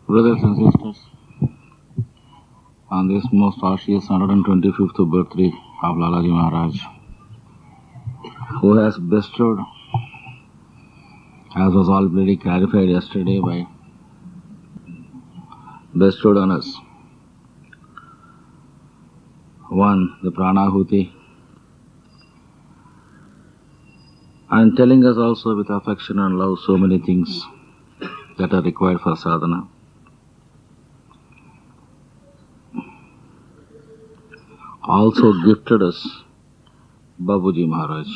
Brothers and sisters, on this most auspicious 125th birthday of Lalaji Maharaj, who has bestowed, as was already clarified yesterday, bestowed on us. One, the Pranahuti, and telling us also with affection and love so many things that are required for sadhana. Also gifted us Babuji Maharaj.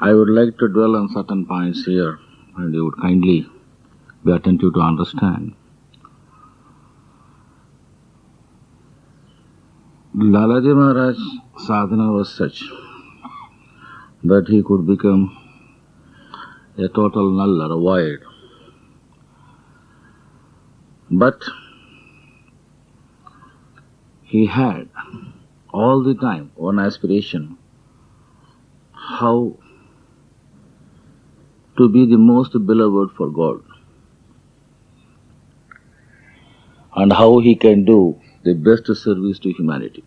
I would like to dwell on certain points here, and you would kindly be attentive to understand. Lalaji Maharaj sadhana was such that he could become a total null or a void. But he had all the time one aspiration: how to be the most beloved for God, and how he can do the best service to humanity.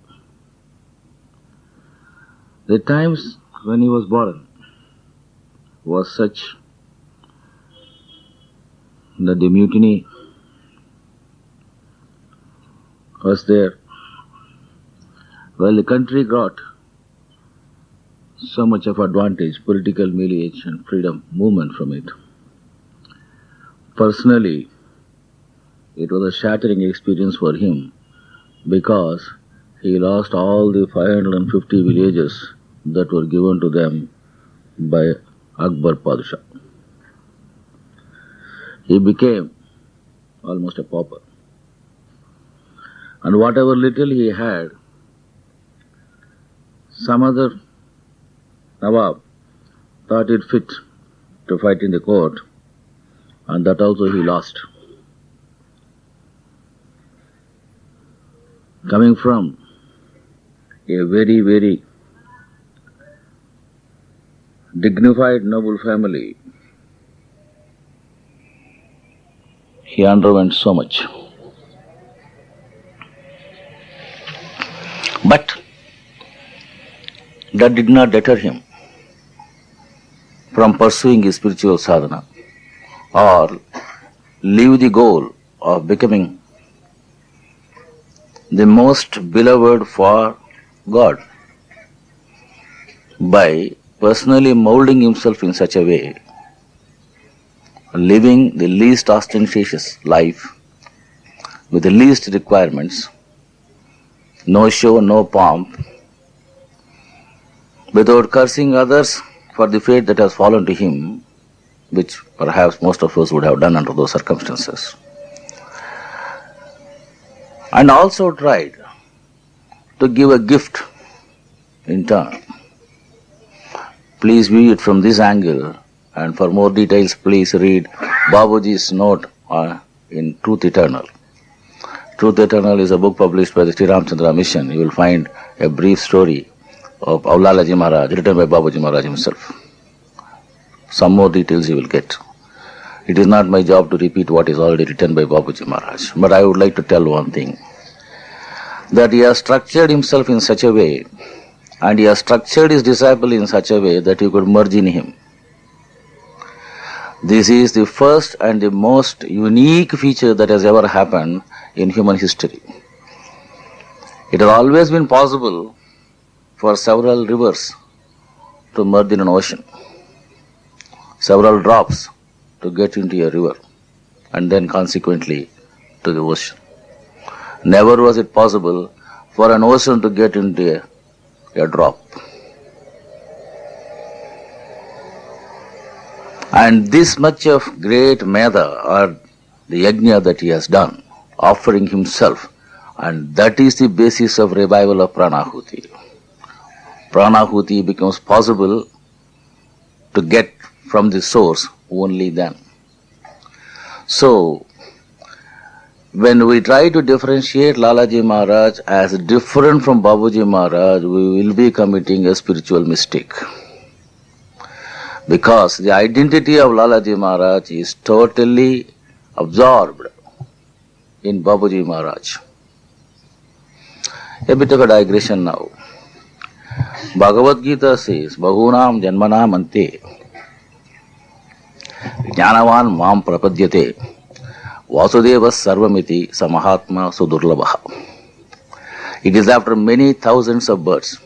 The times when he was born was such that the mutiny was there. Well, the country got so much of advantage, political militation and freedom movement from it. Personally, it was a shattering experience for him because he lost all the 550 villages that were given to them by Akbar Padshah. He became almost a pauper. And whatever little he had, some other Nawab thought it fit to fight in the court, and that also he lost. Coming from a very, very dignified, noble family, he underwent so much. But that did not deter him from pursuing his spiritual sadhana or leave the goal of becoming the most beloved for God by personally molding himself in such a way, living the least ostentatious life with the least requirements, no show, no pomp, without cursing others for the fate that has fallen to him, which perhaps most of us would have done under those circumstances. And also tried to give a gift in turn. Please view it from this angle, and for more details please read Babuji's note in Truth Eternal. Truth Eternal is a book published by the Sri Ramchandra Mission. You will find a brief story of Lalaji Maharaj written by Babuji Maharaj himself. Some more details you will get. It is not my job to repeat what is already written by Babuji Maharaj, but I would like to tell one thing, that he has structured himself in such a way, and he has structured his disciple in such a way that you could merge in him. This is the first and the most unique feature that has ever happened in human history. It has always been possible for several rivers to merge in an ocean, several drops to get into a river, and then consequently to the ocean. Never was it possible for an ocean to get into a drop. And this much of great meda, or the yajna that he has done, offering himself, and that is the basis of revival of Pranahuti. Pranahuti becomes possible to get from the source only then. So, when we try to differentiate Lalaji Maharaj as different from Babuji Maharaj, we will be committing a spiritual mistake. Because the identity of Lalaji Maharaj is totally absorbed in Babuji Maharaj. A bit of a digression now. Bhagavad Gita says, Bahunam Janmanam Ante Jnanavan Mam Prapadyate Vasudeva Sarvamiti Samahatma Sudurlabha. It is after many thousands of births.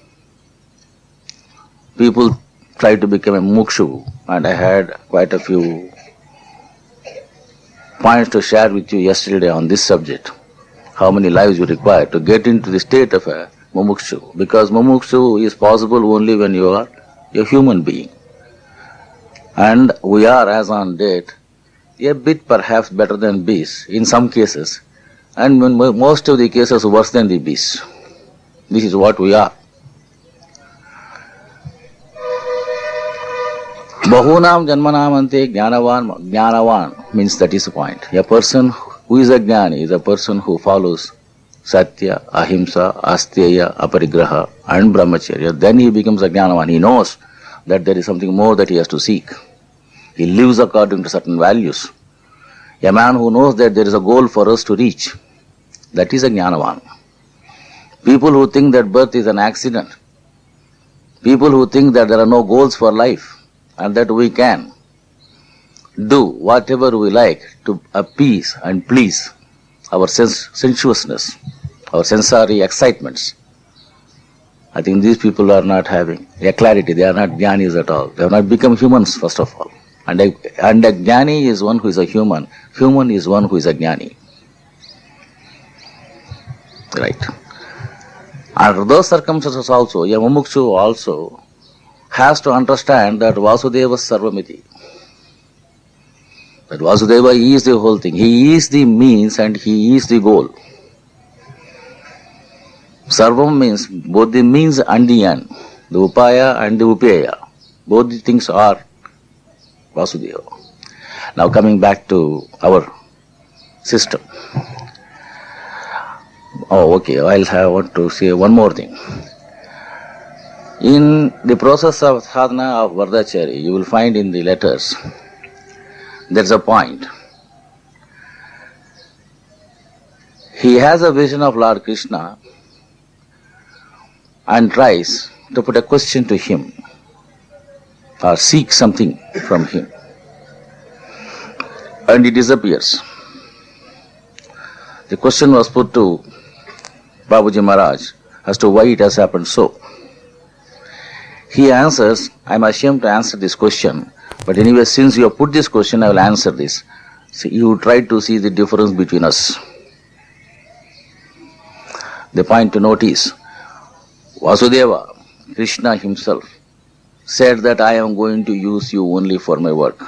People try to become a Mumukshu, and I had quite a few points to share with you yesterday on this subject. How many lives you require to get into the state of a Mumukshu. Because Mumukshu is possible only when you are a human being. And we are, as on date, a bit perhaps better than beasts in some cases, and in most of the cases worse than the beasts. This is what we are. Bahunam Janmanam Ante Jnanavan means that is the point. A person who is a Jnani is a person who follows Satya, Ahimsa, Asteya, Aparigraha and Brahmacharya. Then he becomes a Jnanavan. He knows that there is something more that he has to seek. He lives according to certain values. A man who knows that there is a goal for us to reach, that is a Jnanavan. People who think that birth is an accident, people who think that there are no goals for life and that we can do whatever we like to appease and please our sensuousness, our sensory excitements. I think these people are not having a clarity. They are not jnanis at all. They have not become humans, first of all. And a jnani is one who is a human. Human is one who is a jnani. Right. Under those circumstances also, a Mumukshu also has to understand that Vasudeva Sarvamiti. That Vasudeva is the whole thing. He is the means and he is the goal. Sarvam means both the means and the end. The Upaya and the Upaya. Both the things are Vasudeva. Now coming back to our system. Oh, okay, I want to say one more thing. In the process of sadhana of Vardachari, you will find in the letters, there is a point. He has a vision of Lord Krishna and tries to put a question to him or seek something from him. And he disappears. The question was put to Babuji Maharaj as to why it has happened so. He answers, I am ashamed to answer this question, but anyway, since you have put this question, I will answer this. So you try to see the difference between us. The point to note is, Vasudeva, Krishna himself, said that I am going to use you only for my work.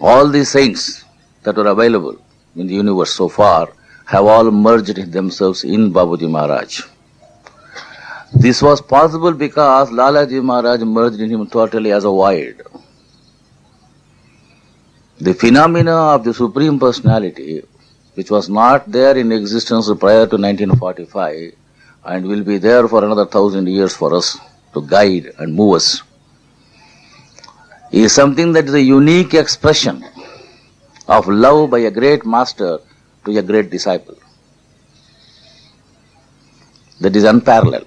All the saints that were available in the universe so far have all merged themselves in Babuji Maharaj. This was possible because Lalaji Maharaj merged in him totally as a void. The phenomena of the Supreme Personality, which was not there in existence prior to 1945 and will be there for another 1,000 years for us to guide and move us, is something that is a unique expression of love by a great master to a great disciple. That is unparalleled.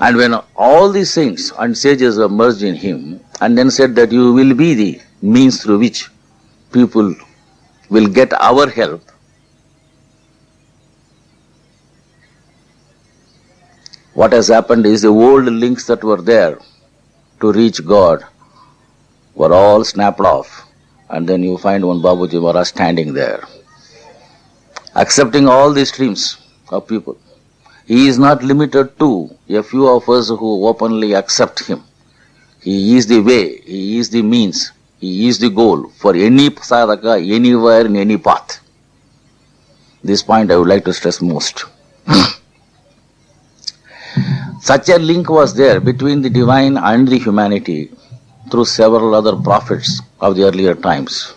And when all the saints and sages were merged in him and then said that you will be the means through which people will get our help, what has happened is the old links that were there to reach God were all snapped off. And then you find one Babuji Maharaj standing there, accepting all the streams of people. He is not limited to a few of us who openly accept him. He is the way, he is the means, he is the goal for any sadhaka, anywhere, in any path. This point I would like to stress most. Such a link was there between the divine and the humanity through several other prophets of the earlier times.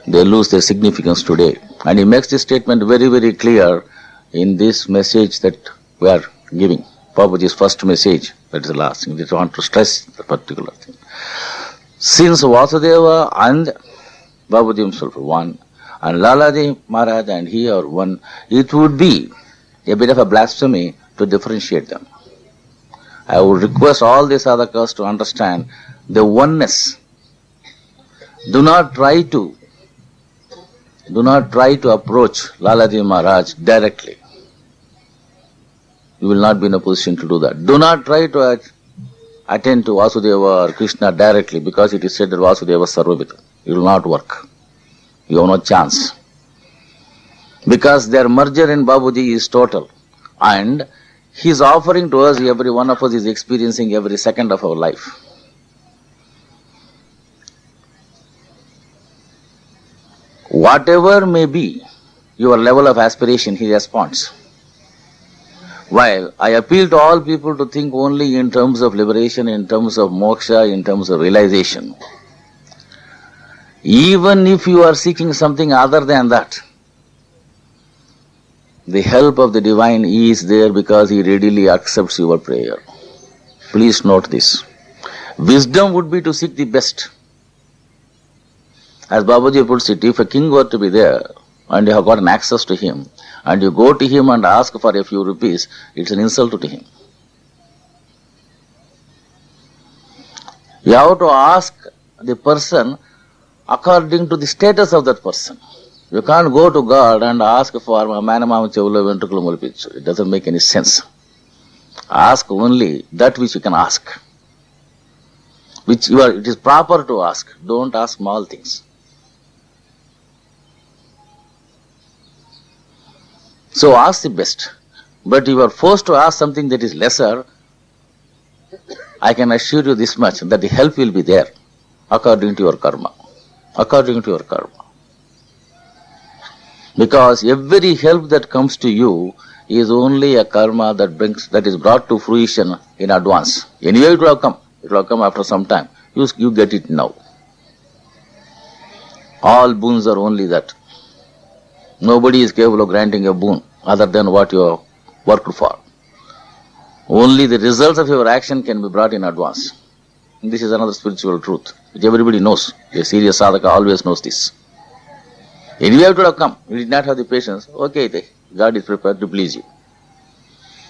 They lose their significance today. And he makes this statement very, very clear in this message that we are giving, Babuji's first message That is the last thing. They want to stress the particular thing. Since Vasudeva and Babuji himself are one, and Lalaji Maharaj and he are one, it would be a bit of a blasphemy to differentiate them. I would request all the sadhakas to understand the oneness. Do not try to approach Lalaji Maharaj directly. You will not be in a position to do that. Do not try to attend to Vasudeva or Krishna directly, because it is said that Vasudeva Sarvavita. It will not work. You have no chance. Because their merger in Babuji is total. And he is offering to us, every one of us is experiencing every second of our life. Whatever may be your level of aspiration, he responds. While I appeal to all people to think only in terms of liberation, in terms of moksha, in terms of realization. Even if you are seeking something other than that, the help of the divine is there, because he readily accepts your prayer. Please note this. Wisdom would be to seek the best. As Babuji puts it, if a king were to be there and you have got an access to him, and you go to him and ask for a few rupees, it's an insult to him. You have to ask the person according to the status of that person. You can't go to God and ask for manamam chevulu ventrukulu mulipinchu. It doesn't make any sense. Ask only that which you can ask. It is proper to ask. Don't ask small things. So ask the best. But you are forced to ask something that is lesser, I can assure you this much, that the help will be there according to your karma. According to your karma. Because every help that comes to you is only a karma that is brought to fruition in advance. Anyway it will have come. It will have come after some time. You get it now. All boons are only that. Nobody is capable of granting a boon other than what you have worked for. Only the results of your action can be brought in advance. And this is another spiritual truth, which everybody knows. A serious sadhaka always knows this. Anyway it would have come. You did not have the patience. Okay, God is prepared to please you.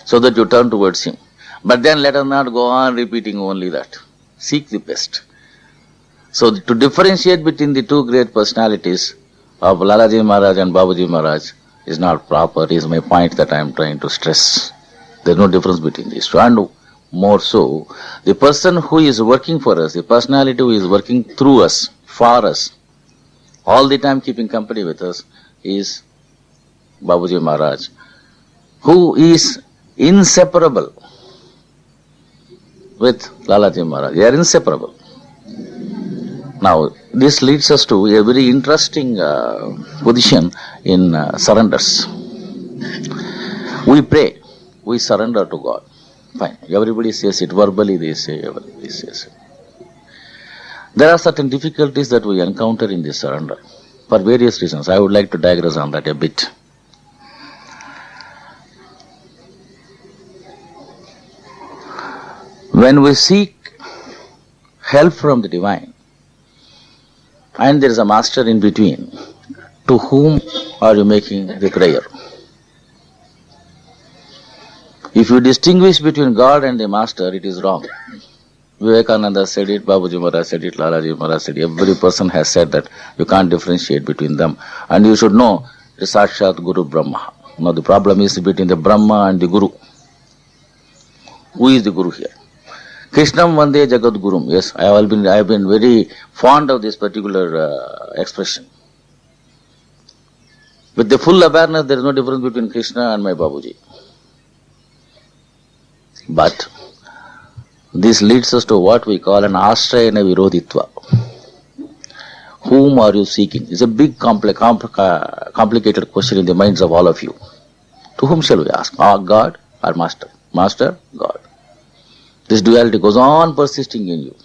So that you turn towards him. But then let us not go on repeating only that. Seek the best. So to differentiate between the two great personalities of Lalaji Maharaj and Babuji Maharaj is not proper, is my point that I am trying to stress. There is no difference between these two. And more so, the person who is working for us, the personality who is working through us, for us, all the time keeping company with us, is Babuji Maharaj, who is inseparable with Lalaji Maharaj. They are inseparable. Now, this leads us to a very interesting position in surrenders. We pray, we surrender to God. Fine. Everybody says it, verbally they say, everybody says it. There are certain difficulties that we encounter in this surrender for various reasons. I would like to digress on that a bit. When we seek help from the divine, and there is a master in between, to whom are you making the prayer? If you distinguish between God and the master, it is wrong. Vivekananda said it, Babuji Maharaj said it, Lalaji Maharaj said it. Every person has said that you can't differentiate between them. And you should know the Sakshat Guru Brahma. Now the problem is between the Brahma and the Guru. Who is the Guru here? Krishnam Vande Jagat Gurum. Yes, I have been very fond of this particular expression. With the full awareness, there is no difference between Krishna and my Babuji. But this leads us to what we call an Ashreyana Virodhatva. Whom are you seeking? It's a big complicated question in the minds of all of you. To whom shall we ask? God or Master? Master, God. This duality goes on persisting in you.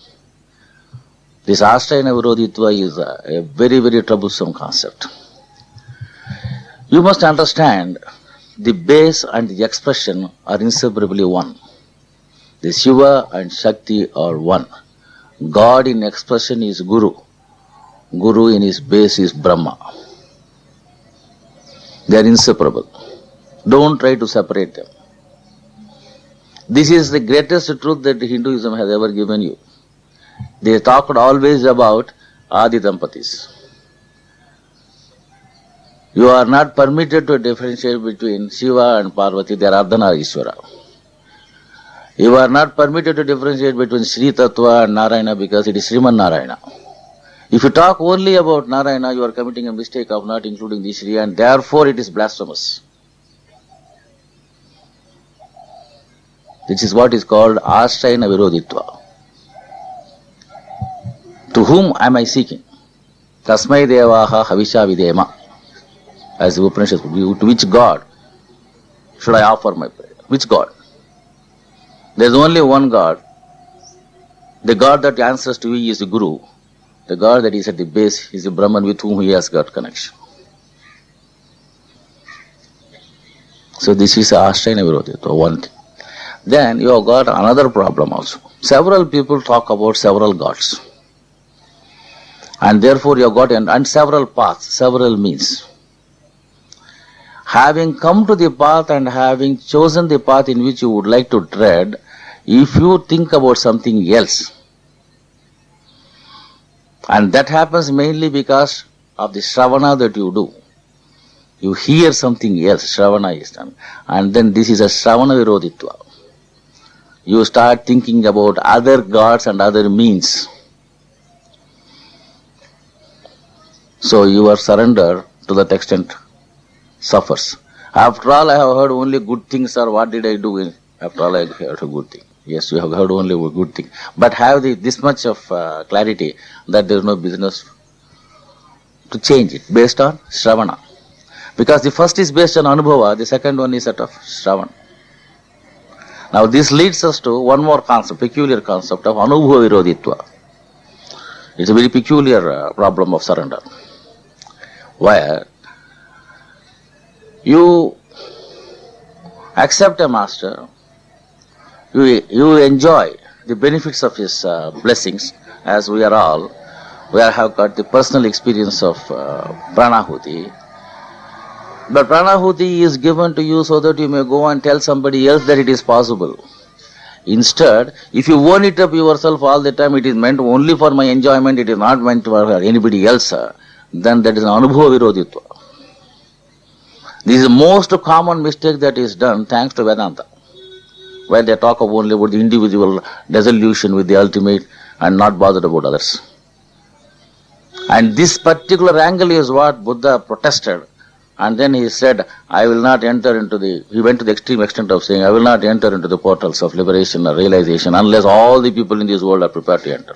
This Ashreyana Virodhatva is a very, very troublesome concept. You must understand the base and the expression are inseparably one. The Shiva and Shakti are one. God in expression is Guru. Guru in his base is Brahma. They are inseparable. Don't try to separate them. This is the greatest truth that Hinduism has ever given you. They talked always about Adi Dampatis. You are not permitted to differentiate between Shiva and Parvati. They are Ardhana Ishvara. You are not permitted to differentiate between Sri Tattva and Narayana because it is Sriman Narayana. If you talk only about Narayana, you are committing a mistake of not including the Sri, and therefore it is blasphemous. This is what is called Ashreyana Virodhatva. To whom am I seeking? Tasmai Devaha Havisha Videma. As the Upanishad, to which God should I offer my prayer? Which God? There is only one God. The God that answers to you is the Guru. The God that is at the base is the Brahman with whom he has got connection. So this is Ashreyana Virodhatva, one thing. Then you have got another problem also. Several people talk about several gods. And therefore you have got and several paths, several means. Having come to the path and having chosen the path in which you would like to tread, if you think about something else, and that happens mainly because of the Shravana that you do. You hear something else, Shravana is done. And then this is a Shravana Virodhatva. You start thinking about other gods and other means. So your surrender to that extent suffers. After all, I have heard only good things, or what did I do? After all, I heard a good thing. Yes, you have heard only a good thing. But have this much of clarity that there is no business to change it based on Shravana. Because the first is based on Anubhava, the second one is that of Shravana. Now this leads us to one more concept, peculiar concept of Anubhava Virodhatva. It's a very peculiar problem of surrender, where you accept a master, you enjoy the benefits of his blessings, as we have got the personal experience of Pranahuti. But Pranahuti is given to you so that you may go and tell somebody else that it is possible. Instead, if you own it up yourself all the time, it is meant only for my enjoyment, it is not meant for anybody else, then that is an Anubhava Virodhatva. This is the most common mistake that is done thanks to Vedanta, where they talk only about the individual dissolution with the ultimate and not bothered about others. And this particular angle is what Buddha protested. And then he said, I will not enter into he went to the extreme extent of saying, I will not enter into the portals of liberation or realization unless all the people in this world are prepared to enter.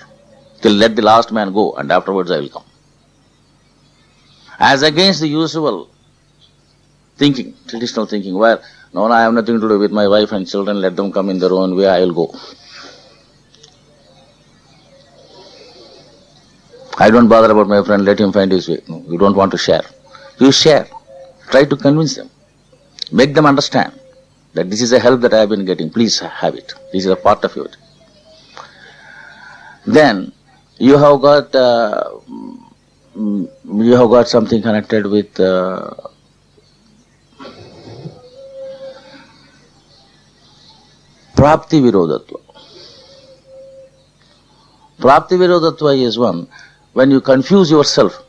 Till let the last man go, and afterwards I will come. As against the usual thinking, traditional thinking, where, no, I have nothing to do with my wife and children, let them come in their own way, I will go. I don't bother about my friend, let him find his way. No, you don't want to share. You share. Try to convince them. Make them understand that this is a help that I have been getting. Please have it. This is a part of it. Then you have got something connected with Praapthi Virodhatva. Praapthi Virodhatva is one when you confuse yourself,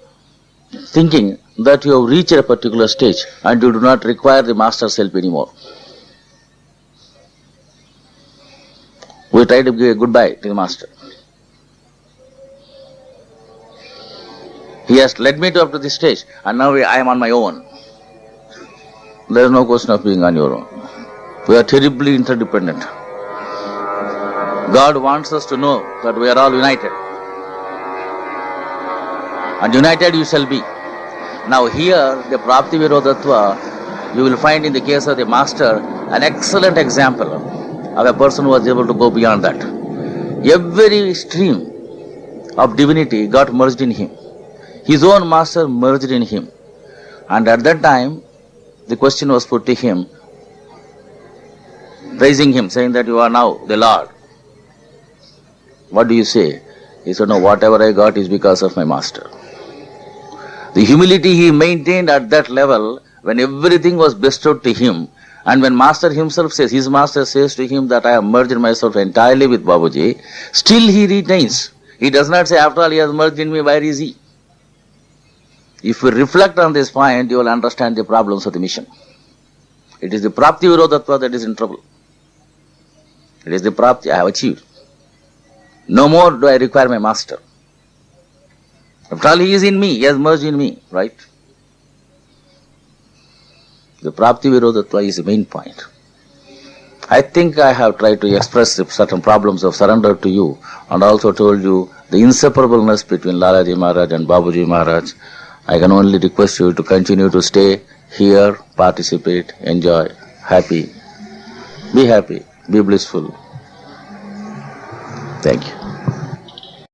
thinking that you have reached a particular stage and you do not require the master's help anymore. We try to give a goodbye to the master. He has led me up to this stage, and now I am on my own. There is no question of being on your own. We are terribly interdependent. God wants us to know that we are all united. And united you shall be. Now here, the Praapthi Virodhatva, you will find in the case of the master an excellent example of a person who was able to go beyond that. Every stream of divinity got merged in him. His own master merged in him. And at that time, the question was put to him, praising him, saying that you are now the Lord. What do you say? He said, no, whatever I got is because of my master. The humility he maintained at that level when everything was bestowed to him, and when master himself says, his master says to him that I have merged myself entirely with Babuji, still he retains. He does not say, after all he has merged in me, where is he? If you reflect on this point, you will understand the problems of the mission. It is the Praapthi Virodhatva that is in trouble. It is the Praapthi I have achieved. No more do I require my master. After all, he is in me, he has merged in me, right? The Praapthi Virodhatva is the main point. I think I have tried to express certain problems of surrender to you, and also told you the inseparableness between Lalaji Maharaj and Babuji Maharaj. I can only request you to continue to stay here, participate, enjoy, happy, be blissful. Thank you.